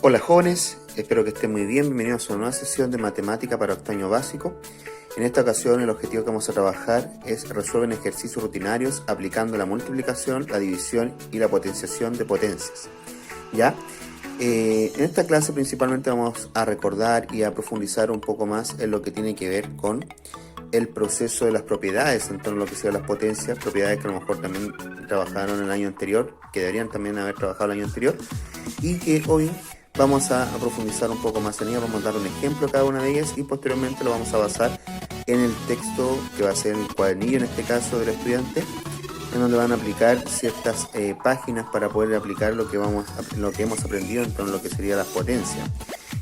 Hola jóvenes, espero que estén muy bien. Bienvenidos a una nueva sesión de matemática para octavo año básico. En esta ocasión el objetivo que vamos a trabajar es resolver ejercicios rutinarios aplicando la multiplicación, la división y la potenciación de potencias. ¿Ya? En esta clase principalmente vamos a recordar y a profundizar un poco más en lo que tiene que ver con el proceso de las propiedades en torno a lo que sean las potencias, propiedades que a lo mejor también trabajaron el año anterior, que deberían también haber trabajado el año anterior, y que hoy vamos a profundizar un poco más en ellas. Vamos a dar un ejemplo a cada una de ellas y posteriormente lo vamos a basar en el texto que va a ser el cuadernillo, en este caso del estudiante, en donde van a aplicar ciertas páginas para poder aplicar lo que hemos aprendido en torno a lo que sería las potencias.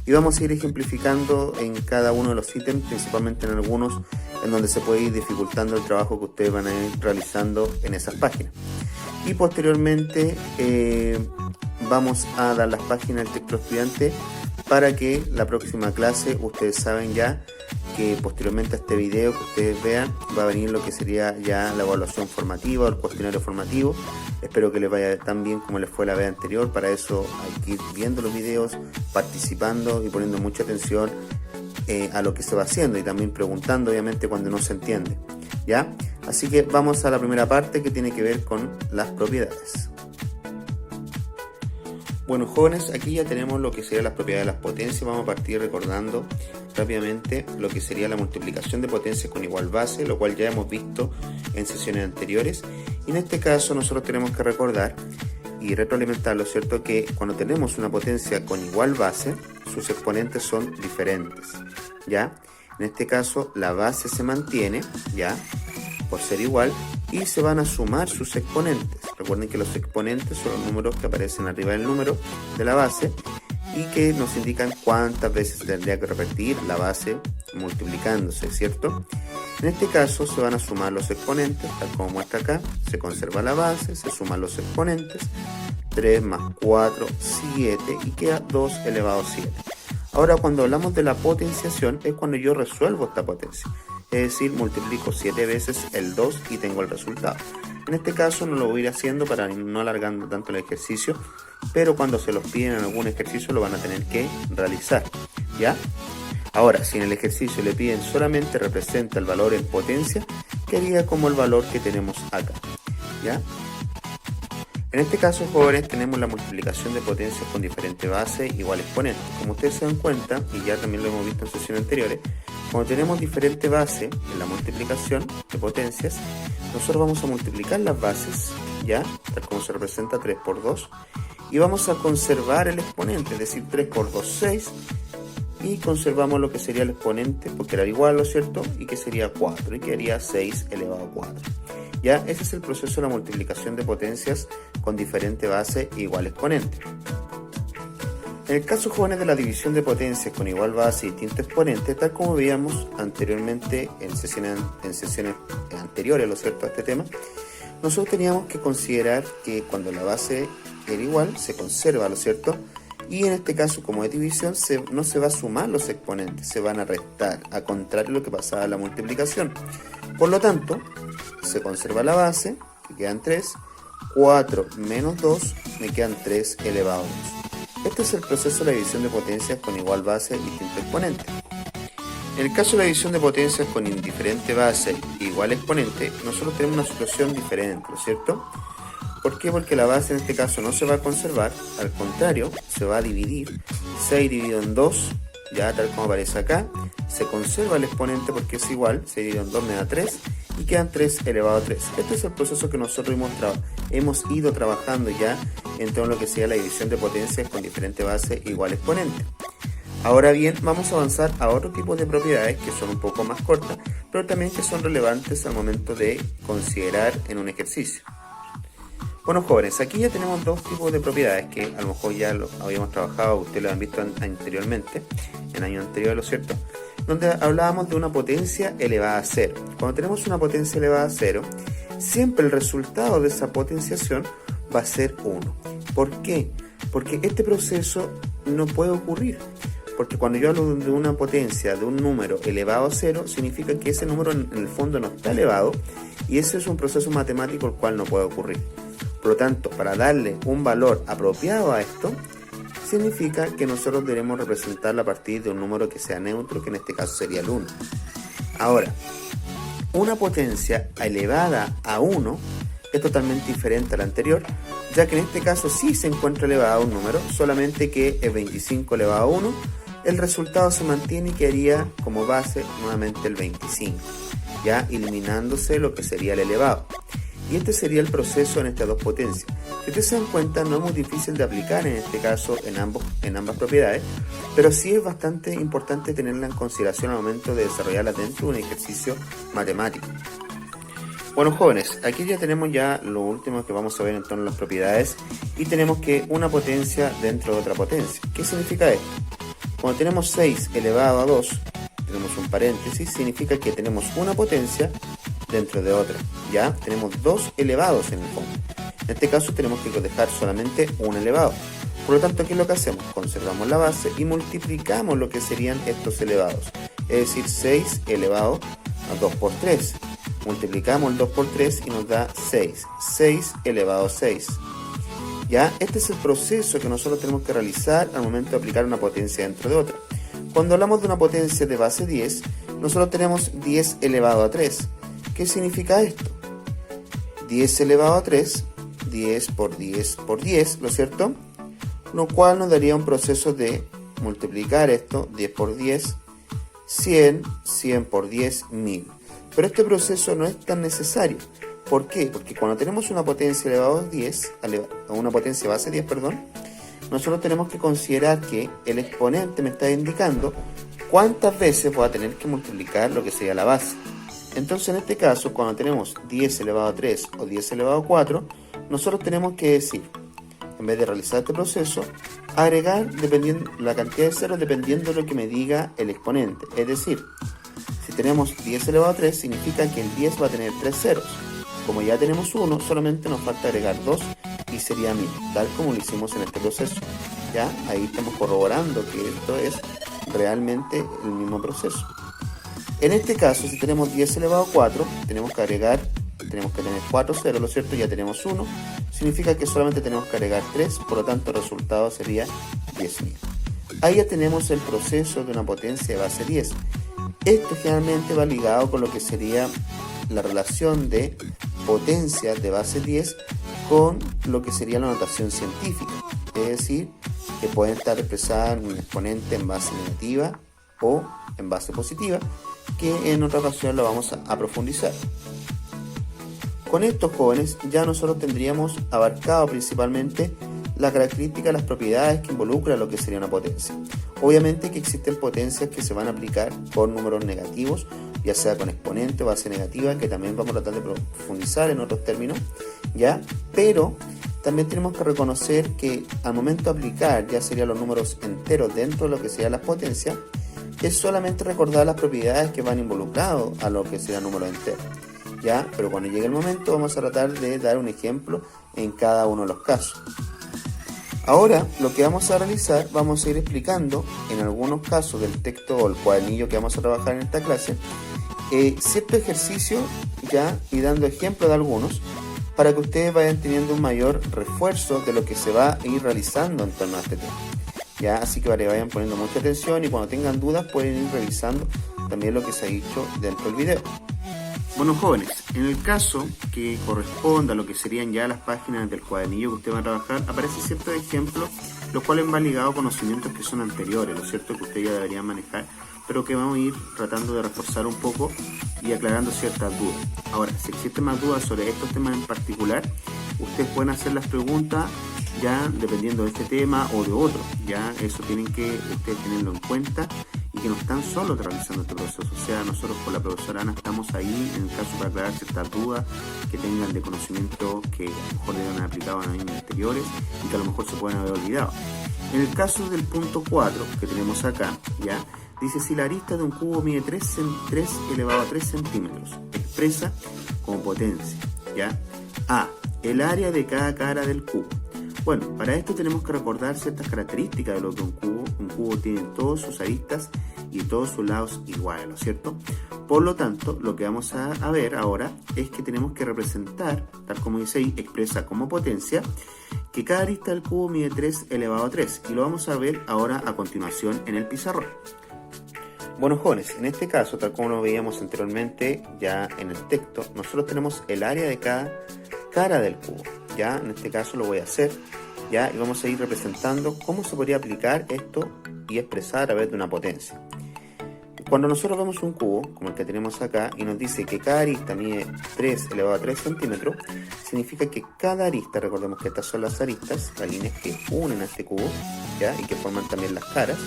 Y vamos a ir ejemplificando en cada uno de los ítems, principalmente en algunos en donde se puede ir dificultando el trabajo que ustedes van a ir realizando en esas páginas. Y posteriormente vamos a dar las páginas del texto estudiante para que la próxima clase ustedes saben ya que posteriormente a este video que ustedes vean va a venir lo que sería ya la evaluación formativa o el cuestionario formativo. Espero que les vaya tan bien como les fue la vez anterior. Para eso hay que ir viendo los videos, participando y poniendo mucha atención a lo que se va haciendo y también preguntando obviamente cuando no se entiende, ¿ya? Así que vamos a la primera parte que tiene que ver con las propiedades. Bueno jóvenes, aquí ya tenemos lo que sería las propiedades de las potencias. Vamos a partir recordando rápidamente lo que sería la multiplicación de potencias con igual base, lo cual ya hemos visto en sesiones anteriores. Y en este caso nosotros tenemos que recordar y retroalimentarlo, ¿cierto? Que cuando tenemos una potencia con igual base, sus exponentes son diferentes, ¿ya? En este caso la base se mantiene, ¿ya? Por ser igual, y se van a sumar sus exponentes. Recuerden que los exponentes son los números que aparecen arriba del número de la base y que nos indican cuántas veces tendría que repetir la base multiplicándose, ¿cierto? En este caso se van a sumar los exponentes, tal como muestra acá. Se conserva la base, se suman los exponentes, 3 más 4, 7 y queda 2 elevado a 7. Ahora cuando hablamos de la potenciación es cuando yo resuelvo esta potencia. Es decir, multiplico 7 veces el 2 y tengo el resultado. En este caso no lo voy a ir haciendo para no alargando tanto el ejercicio, pero cuando se los piden en algún ejercicio lo van a tener que realizar, ¿ya? Ahora, si en el ejercicio le piden solamente representa el valor en potencia, quedaría como el valor que tenemos acá, ¿ya? En este caso, jóvenes, tenemos la multiplicación de potencias con diferente base igual exponente. Como ustedes se dan cuenta, y ya también lo hemos visto en sesiones anteriores, cuando tenemos diferente base en la multiplicación de potencias, nosotros vamos a multiplicar las bases, ¿ya? Tal como se representa 3 por 2, y vamos a conservar el exponente, es decir, 3 por 2, 6, y conservamos lo que sería el exponente, porque era igual, ¿no es cierto? Y que sería 4, y quedaría 6 elevado a 4. Ya, ese es el proceso de la multiplicación de potencias con diferente base e igual exponente. En el caso, jóvenes, de la división de potencias con igual base y distinto exponente, tal como veíamos anteriormente en sesiones anteriores, ¿no es cierto?, a este tema, nosotros teníamos que considerar que cuando la base era igual, se conserva, ¿no es cierto?, y en este caso, como es división, no se va a sumar los exponentes, se van a restar, a contrario de lo que pasaba en la multiplicación. Por lo tanto, se conserva la base, que quedan 3, 4 menos 2, me quedan 3 elevado a 2. Este es el proceso de la división de potencias con igual base y distinto exponente. En el caso de la división de potencias con indiferente base e igual exponente, nosotros tenemos una situación diferente, ¿no es cierto? ¿Por qué? Porque la base en este caso no se va a conservar, al contrario, se va a dividir. 6 dividido en 2, ya tal como aparece acá, se conserva el exponente porque es igual, 6 dividido en 2 me da 3 y quedan 3 elevado a 3. Este es el proceso que nosotros hemos ido trabajando ya en todo lo que sea la división de potencias con diferente base e igual exponente. Ahora bien, vamos a avanzar a otro tipo de propiedades que son un poco más cortas, pero también que son relevantes al momento de considerar en un ejercicio. Bueno jóvenes, aquí ya tenemos dos tipos de propiedades que a lo mejor ya lo habíamos trabajado, ustedes lo han visto anteriormente, en años anteriores, ¿no es cierto?, donde hablábamos de una potencia elevada a 0. Cuando tenemos una potencia elevada a 0, siempre el resultado de esa potenciación va a ser 1. ¿Por qué? Porque este proceso no puede ocurrir. Porque cuando yo hablo de una potencia, de un número elevado a 0, significa que ese número en el fondo no está elevado y ese es un proceso matemático el cual no puede ocurrir. Por lo tanto, para darle un valor apropiado a esto, significa que nosotros debemos representarla a partir de un número que sea neutro, que en este caso sería el 1. Ahora, una potencia elevada a 1 es totalmente diferente a la anterior, ya que en este caso sí se encuentra elevada a un número, solamente que es 25 elevado a 1, el resultado se mantiene y quedaría como base nuevamente el 25, ya eliminándose lo que sería el elevado. Y este sería el proceso en estas dos potencias. Si ustedes se dan cuenta, no es muy difícil de aplicar en este caso en ambas propiedades, pero sí es bastante importante tenerla en consideración al momento de desarrollarla dentro de un ejercicio matemático. Bueno, jóvenes, aquí ya tenemos lo último que vamos a ver en torno a las propiedades, y tenemos que una potencia dentro de otra potencia. ¿Qué significa esto? Cuando tenemos 6 elevado a 2, tenemos un paréntesis, significa que tenemos una potencia dentro de otra. Ya tenemos dos elevados en el fondo. En este caso tenemos que dejar solamente un elevado. Por lo tanto, ¿qué es lo que hacemos? Conservamos la base y multiplicamos lo que serían estos elevados. Es decir, 6 elevado a 2 por 3. Multiplicamos el 2 por 3 y nos da 6. 6 elevado a 6. ¿Ya? Este es el proceso que nosotros tenemos que realizar al momento de aplicar una potencia dentro de otra. Cuando hablamos de una potencia de base 10, nosotros tenemos 10 elevado a 3. ¿Qué significa esto? 10 elevado a 3, 10 por 10 por 10, ¿no es cierto? Lo cual nos daría un proceso de multiplicar esto, 10 por 10, 100, 100 por 10, 1000. Pero este proceso no es tan necesario. ¿Por qué? Porque cuando tenemos una potencia elevado a 10, una potencia base 10, nosotros tenemos que considerar que el exponente me está indicando cuántas veces voy a tener que multiplicar lo que sería la base. Entonces, en este caso, cuando tenemos 10 elevado a 3 o 10 elevado a 4, nosotros tenemos que decir, en vez de realizar este proceso, agregar dependiendo la cantidad de ceros dependiendo de lo que me diga el exponente. Es decir, si tenemos 10 elevado a 3, significa que el 10 va a tener 3 ceros. Como ya tenemos 1, solamente nos falta agregar 2 y sería 1000, tal como lo hicimos en este proceso. Ya, ahí estamos corroborando que esto es realmente el mismo proceso. En este caso, si tenemos 10 elevado a 4, tenemos que tener 4 ceros, ¿lo cierto? Ya tenemos 1, significa que solamente tenemos que agregar 3, por lo tanto el resultado sería 10.000. Ahí ya tenemos el proceso de una potencia de base 10. Esto generalmente va ligado con lo que sería la relación de potencias de base 10 con lo que sería la notación científica, es decir, que pueden estar expresadas en un exponente en base negativa o en base positiva, que en otra ocasión lo vamos a profundizar. Con estos, jóvenes, ya nosotros tendríamos abarcado principalmente la característica, las propiedades que involucran lo que sería una potencia. Obviamente que existen potencias que se van a aplicar con números negativos, ya sea con exponente o base negativa, que también vamos a tratar de profundizar en otros términos, ¿ya? Pero también tenemos que reconocer que al momento de aplicar, ya serían los números enteros dentro de lo que serían las potencias, es solamente recordar las propiedades que van involucrados a lo que sería número entero, ¿ya? Pero cuando llegue el momento vamos a tratar de dar un ejemplo en cada uno de los casos. Ahora lo que vamos a realizar, vamos a ir explicando en algunos casos del texto o el cuadernillo que vamos a trabajar en esta clase, cierto ejercicio ya, y dando ejemplo de algunos para que ustedes vayan teniendo un mayor refuerzo de lo que se va a ir realizando en torno a este tema. ¿Ya? Así que vayan poniendo mucha atención y cuando tengan dudas pueden ir revisando también lo que se ha dicho dentro del video. Bueno, jóvenes, en el caso que corresponda a lo que serían ya las páginas del cuadernillo que ustedes van a trabajar, aparecen ciertos ejemplos, los cuales van ligados a conocimientos que son anteriores, ¿lo cierto? Que ustedes ya deberían manejar, pero que vamos a ir tratando de reforzar un poco y aclarando ciertas dudas. Ahora, si existen más dudas sobre estos temas en particular, ustedes pueden hacer las preguntas ya dependiendo de este tema o de otro. Ya eso tienen que ustedes tenerlo en cuenta y que no están solos realizando este proceso. O sea, nosotros con la profesora Ana estamos ahí en el caso para aclarar ciertas dudas que tengan de conocimiento que a lo mejor deben haber aplicado en años anteriores y que a lo mejor se pueden haber olvidado. En el caso del punto 4 que tenemos acá, ya dice: si la arista de un cubo mide 3 elevado a 3 centímetros, expresa como potencia, ¿ya? A, el área de cada cara del cubo. Bueno, para esto tenemos que recordar ciertas características de lo que un cubo. Un cubo tiene todas sus aristas y todos sus lados iguales, ¿no es cierto? Por lo tanto, lo que vamos a ver ahora es que tenemos que representar, tal como dice ahí, expresa como potencia, que cada arista del cubo mide 3 elevado a 3 y lo vamos a ver ahora a continuación en el pizarrón. Bueno, jóvenes, en este caso, tal como lo veíamos anteriormente ya en el texto, nosotros tenemos el área de cada cara del cubo. Ya en este caso lo voy a hacer ya y vamos a ir representando cómo se podría aplicar esto y expresar a través de una potencia. Cuando nosotros vemos un cubo, como el que tenemos acá, y nos dice que cada arista mide 3 elevado a 3 centímetros, significa que cada arista, recordemos que estas son las aristas, las líneas que unen a este cubo, ¿ya? Y que forman también las caras,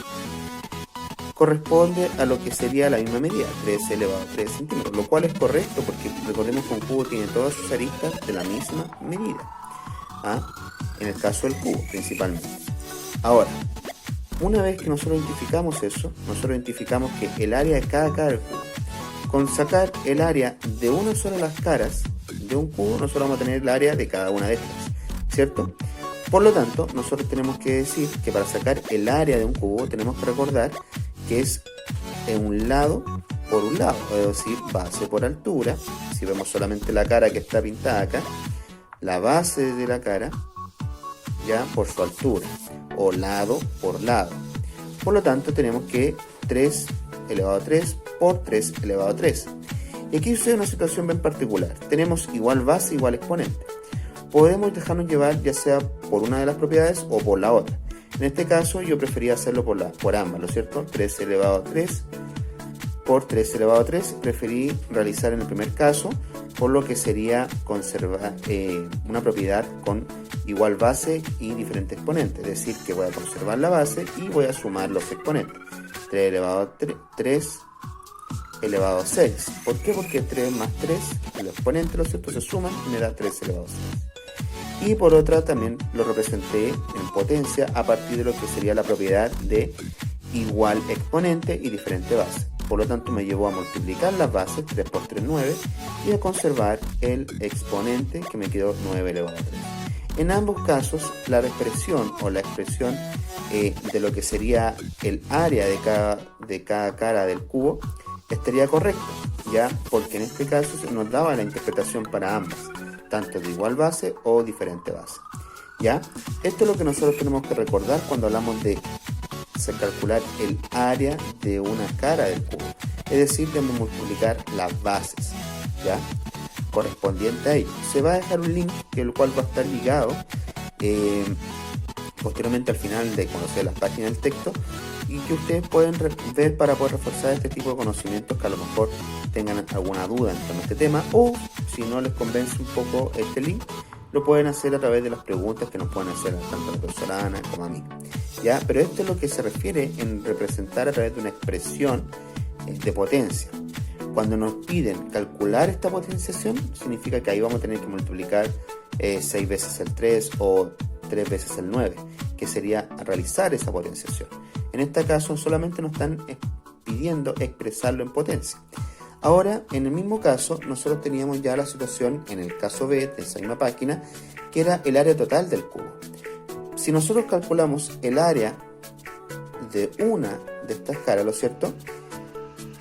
corresponde a lo que sería la misma medida, 3 elevado a 3 centímetros, lo cual es correcto porque recordemos que un cubo tiene todas sus aristas de la misma medida, ¿ah? En el caso del cubo principalmente. Ahora, una vez que nosotros identificamos eso, nosotros identificamos que el área de cada cara del cubo, con sacar el área de una sola de las caras de un cubo, nosotros vamos a tener el área de cada una de estas, ¿cierto? Por lo tanto, nosotros tenemos que decir que para sacar el área de un cubo tenemos que recordar que es en un lado por un lado, es decir, base por altura. Si vemos solamente la cara que está pintada acá, la base de la cara ya por su altura, o lado por lado. Por lo tanto tenemos que 3 elevado a 3 por 3 elevado a 3. Y aquí sucede una situación bien particular. Tenemos igual base, igual exponente. Podemos dejarnos llevar ya sea por una de las propiedades o por la otra. En este caso yo prefería hacerlo por ambas, ¿no es cierto? 3 elevado a 3 por 3 elevado a 3. Preferí realizar en el primer caso, por lo que sería conservar una propiedad con igual base y diferente exponente. Es decir, que voy a conservar la base y voy a sumar los exponentes. 3 elevado a 3 elevado a 6. ¿Por qué? Porque 3 más 3, el exponente, ¿no es cierto?, se suman y me da 3 elevado a 6. Y por otra también lo representé en potencia a partir de lo que sería la propiedad de igual exponente y diferente base. Por lo tanto me llevó a multiplicar las bases, 3 por 3, 9, y a conservar el exponente que me quedó 9 elevado a 3. En ambos casos la expresión o la expresión de lo que sería el área de cada cara del cubo estaría correcta, ya, porque en este caso nos daba la interpretación para ambas, tanto de igual base o diferente base. ¿Ya? Esto es lo que nosotros tenemos que recordar cuando hablamos de calcular el área de una cara del cubo. Es decir, debemos multiplicar las bases, ¿ya?, correspondiente a ello. Se va a dejar un link, el cual va a estar ligado posteriormente al final de conocer las páginas del texto, y que ustedes pueden ver para poder reforzar este tipo de conocimientos que a lo mejor tengan alguna duda en torno a este tema, o si no les convence un poco este link, lo pueden hacer a través de las preguntas que nos pueden hacer tanto a la profesora Ana como a mí. ¿Ya? Pero esto es lo que se refiere en representar a través de una expresión de potencia. Cuando nos piden calcular esta potenciación, significa que ahí vamos a tener que multiplicar 6 veces el 3 o 3 veces el 9, que sería realizar esa potenciación. En este caso solamente nos están pidiendo expresarlo en potencia. Ahora, en el mismo caso, nosotros teníamos ya la situación en el caso B de esa misma página, que era el área total del cubo. Si nosotros calculamos el área de una de estas caras, ¿lo cierto?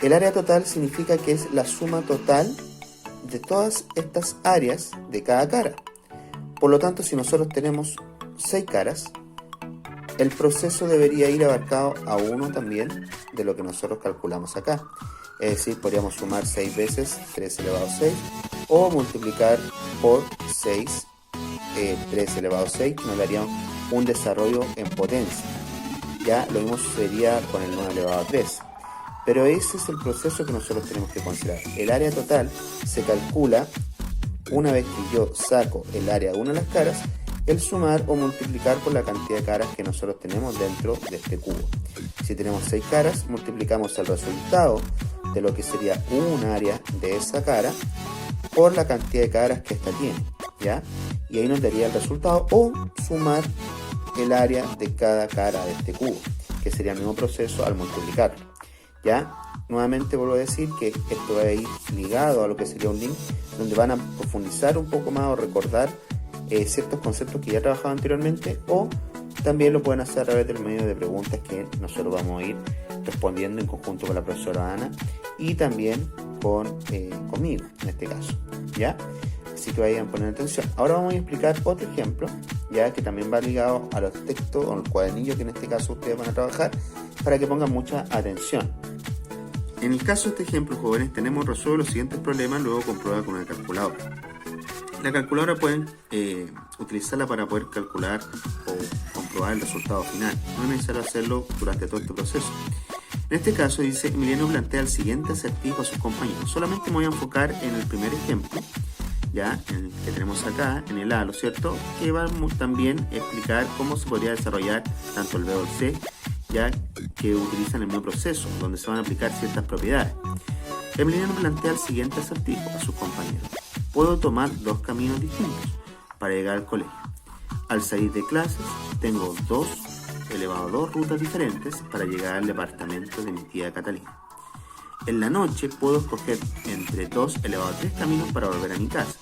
El área total significa que es la suma total de todas estas áreas de cada cara. Por lo tanto, si nosotros tenemos 6 caras, el proceso debería ir abarcado a 1 también de lo que nosotros calculamos acá. Es decir, podríamos sumar 6 veces 3 elevado a 6 o multiplicar por 6 3 elevado a 6, que nos daría un desarrollo en potencia. Ya lo mismo sucedería con el 9 elevado a 3. Pero ese es el proceso que nosotros tenemos que considerar. El área total se calcula una vez que yo saco el área de una de las caras, el sumar o multiplicar por la cantidad de caras que nosotros tenemos dentro de este cubo. Si tenemos 6 caras, multiplicamos el resultado de lo que sería un área de esa cara por la cantidad de caras que ésta tiene, ¿ya? Y ahí nos daría el resultado, o sumar el área de cada cara de este cubo, que sería el mismo proceso al multiplicarlo. ¿Ya? Nuevamente vuelvo a decir que esto va a ir ligado a lo que sería un link donde van a profundizar un poco más o recordar ciertos conceptos que ya he trabajado anteriormente, o también lo pueden hacer a través del medio de preguntas que nosotros vamos a ir respondiendo en conjunto con la profesora Ana y también conmigo en este caso, ¿ya? Así que vayan a poner atención. Ahora vamos a explicar otro ejemplo ya que también va ligado a los textos o al cuadernillo que en este caso ustedes van a trabajar, para que pongan mucha atención. En el caso de este ejemplo, jóvenes, tenemos resuelto los siguientes problemas, luego comprueba con una calculadora. La calculadora pueden utilizarla para poder calcular o comprobar el resultado final. No es necesario hacerlo durante todo este proceso. En este caso dice, Emiliano plantea el siguiente acertijo a sus compañeros. Solamente me voy a enfocar en el primer ejemplo, ya, en el que tenemos acá, en el A, ¿lo cierto? Que va también a explicar cómo se podría desarrollar tanto el B o el C, ya que utilizan el mismo proceso, donde se van a aplicar ciertas propiedades. Emiliano plantea el siguiente acertijo a sus compañeros. Puedo tomar dos caminos distintos para llegar al colegio. Al salir de clases, tengo 2 elevado a 2 rutas diferentes para llegar al departamento de mi tía Catalina. En la noche puedo escoger entre 2 elevado a 3 caminos para volver a mi casa.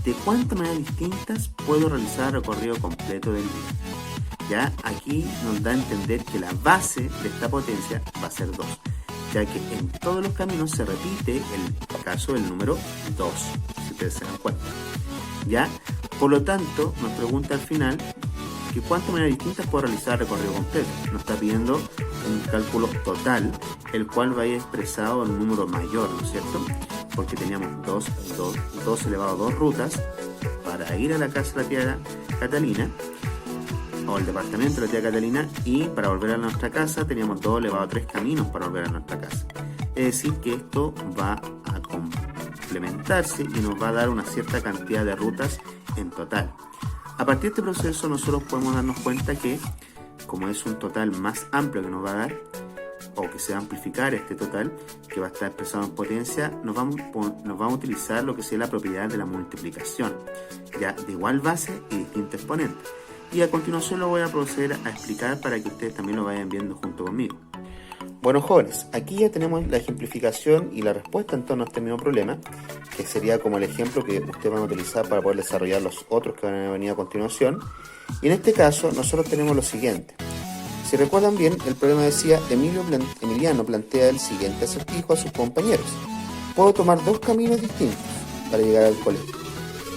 ¿De cuántas maneras distintas puedo realizar el recorrido completo del día? Ya aquí nos da a entender que la base de esta potencia va a ser 2, ya que en todos los caminos se repite el caso del número 2, si ustedes se dan cuenta. ¿Ya? Por lo tanto, nos pregunta al final que cuántas maneras distintas puedo realizar el recorrido completo. Nos está pidiendo un cálculo total, el cual va a ir expresado en un número mayor, ¿no es cierto? Porque teníamos 2 elevado a 2 rutas para ir a la casa de la tía Catalina, o el departamento de la tía Catalina, y para volver a nuestra casa teníamos 2 elevado a 3 caminos para volver a nuestra casa. Es decir, que esto va a complementarse y nos va a dar una cierta cantidad de rutas en total. A partir de este proceso nosotros podemos darnos cuenta que, como es un total más amplio que nos va a dar, o que se va a amplificar este total, que va a estar expresado en potencia, nos vamos a utilizar lo que sea la propiedad de la multiplicación, ya de igual base y distinto exponente. Y a continuación lo voy a proceder a explicar para que ustedes también lo vayan viendo junto conmigo. Bueno, jóvenes, aquí ya tenemos la ejemplificación y la respuesta en torno a este mismo problema, que sería como el ejemplo que ustedes van a utilizar para poder desarrollar los otros que van a venir a continuación. Y en este caso nosotros tenemos lo siguiente. Si recuerdan bien, el problema decía, Emiliano plantea el siguiente acertijo a sus compañeros. Puedo tomar 2 caminos distintos para llegar al colegio.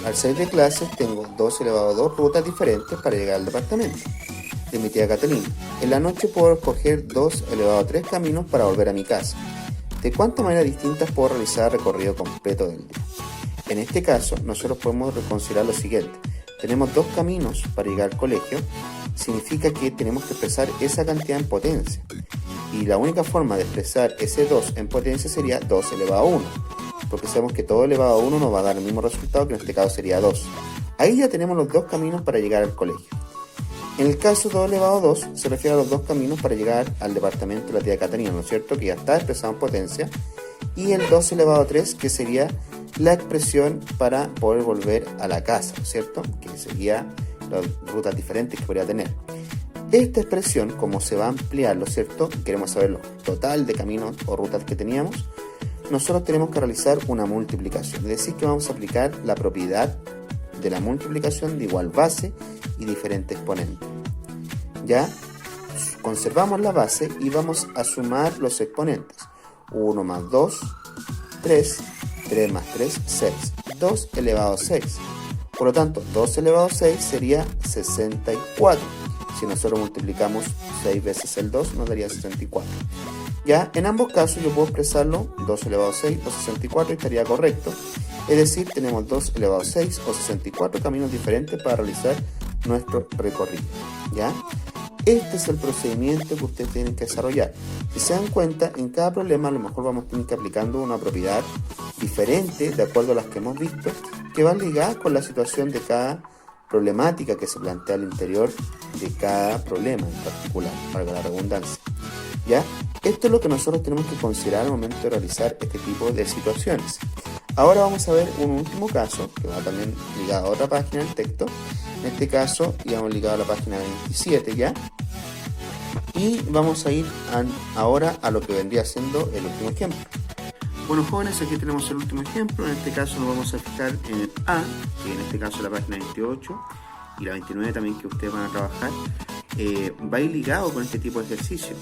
Al salir de clases tengo 2 elevado a 2 rutas diferentes para llegar al departamento de mi tía Catalina. En la noche puedo escoger 2 elevado a 3 caminos para volver a mi casa. ¿De cuántas maneras distintas puedo realizar el recorrido completo del día? En este caso, nosotros podemos considerar lo siguiente. Tenemos 2 caminos para llegar al colegio. Significa que tenemos que expresar esa cantidad en potencia. Y la única forma de expresar ese 2 en potencia sería 2 elevado a 1. Porque sabemos que todo elevado a 1 nos va a dar el mismo resultado, que en este caso sería 2. Ahí ya tenemos los 2 caminos para llegar al colegio. En el caso 2 elevado a 2 se refiere a los 2 caminos para llegar al departamento de la tía Catalina, ¿no es cierto? Que ya está expresado en potencia. Y el 2 elevado a 3, que sería la expresión para poder volver a la casa, ¿no es cierto? Que sería las rutas diferentes que podría tener. Esta expresión, como se va a ampliar, ¿no es cierto? Queremos saber el total de caminos o rutas que teníamos. Nosotros tenemos que realizar una multiplicación. Es decir, que vamos a aplicar la propiedad de la multiplicación de igual base y diferente exponente. Ya conservamos la base y vamos a sumar los exponentes. 1 más 2, 3, 3 más 3, 6. 2 elevado a 6. Por lo tanto, 2 elevado a 6 sería 64. Si nosotros multiplicamos 6 veces el 2, nos daría 64. Ya, en ambos casos yo puedo expresarlo 2 elevado a 6 o 64 y estaría correcto. Es decir, tenemos 2 elevado a 6 o 64 caminos diferentes para realizar nuestro recorrido. ¿Ya? Este es el procedimiento que ustedes tienen que desarrollar. Si se dan cuenta, en cada problema a lo mejor vamos a tener que ir aplicando una propiedad diferente de acuerdo a las que hemos visto, que van ligadas con la situación de cada problemática que se plantea al interior de cada problema en particular, para la redundancia. ¿Ya? Esto es lo que nosotros tenemos que considerar al momento de realizar este tipo de situaciones. Ahora vamos a ver un último caso, que va también ligado a otra página del texto. En este caso, íbamos ligado a la página 27 ya. Y vamos a ir ahora a lo que vendría siendo el último ejemplo. Bueno, jóvenes, aquí tenemos el último ejemplo. En este caso nos vamos a fijar en el A, que en este caso es la página 28, y la 29 también, que ustedes van a trabajar. Va a ir ligado con este tipo de ejercicio.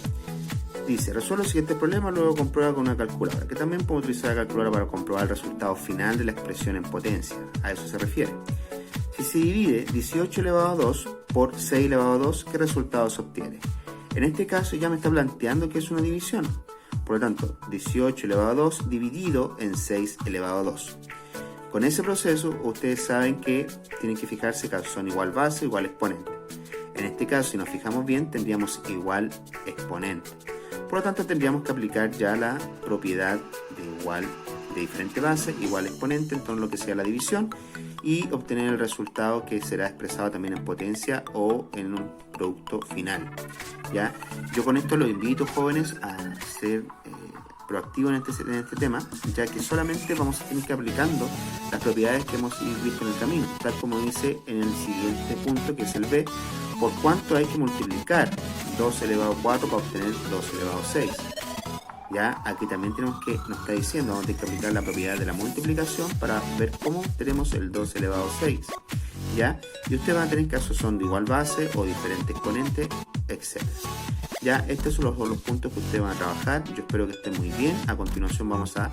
Dice, resuelve el siguiente problema, luego comprueba con una calculadora, que también podemos utilizar la calculadora para comprobar el resultado final de la expresión en potencia. A eso se refiere. Si se divide 18 elevado a 2 por 6 elevado a 2, ¿qué resultado se obtiene? En este caso ya me está planteando que es una división. Por lo tanto, 18 elevado a 2 dividido en 6 elevado a 2. Con ese proceso, ustedes saben que tienen que fijarse que son igual base, igual exponente. En este caso, si nos fijamos bien, tendríamos igual exponente. Por lo tanto, tendríamos que aplicar ya la propiedad de diferente base, igual exponente, en todo lo que sea la división, y obtener el resultado que será expresado también en potencia o en un producto final. ¿Ya? Yo con esto los invito, jóvenes, a ser proactivos en este tema, ya que solamente vamos a tener que ir aplicando las propiedades que hemos visto en el camino, tal como dice en el siguiente punto, que es el B, por cuánto hay que multiplicar 2 elevado a 4 para obtener 2 elevado a 6. Ya, aquí también tenemos que, nos está diciendo, vamos a tener que aplicar la propiedad de la multiplicación para ver cómo tenemos el 2 elevado a 6. ¿Ya? Y ustedes van a tener casos son de igual base o diferente exponente, etc. Ya, estos son los puntos que ustedes van a trabajar. Yo espero que estén muy bien. A continuación vamos a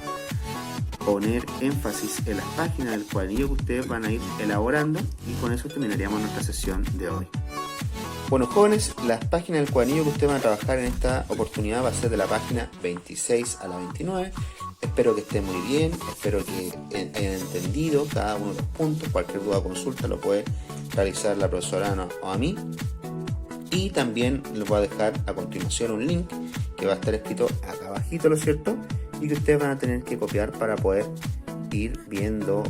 poner énfasis en las páginas del cuadernillo que ustedes van a ir elaborando, y con eso terminaríamos nuestra sesión de hoy. Bueno, jóvenes, las páginas del cuadernillo que ustedes van a trabajar en esta oportunidad va a ser de la página 26 a la 29. Espero que estén muy bien, espero que hayan entendido cada uno de los puntos. Cualquier duda o consulta lo puede realizar la profesora Ana o a mí. Y también les voy a dejar a continuación un link que va a estar escrito acá abajito, ¿lo es cierto? Y que ustedes van a tener que copiar para poder ir viendo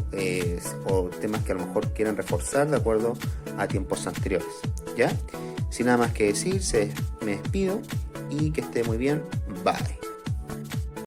o temas que a lo mejor quieran reforzar de acuerdo a tiempos anteriores. ¿Ya? Sin nada más que decir, me despido y que esté muy bien. Bye.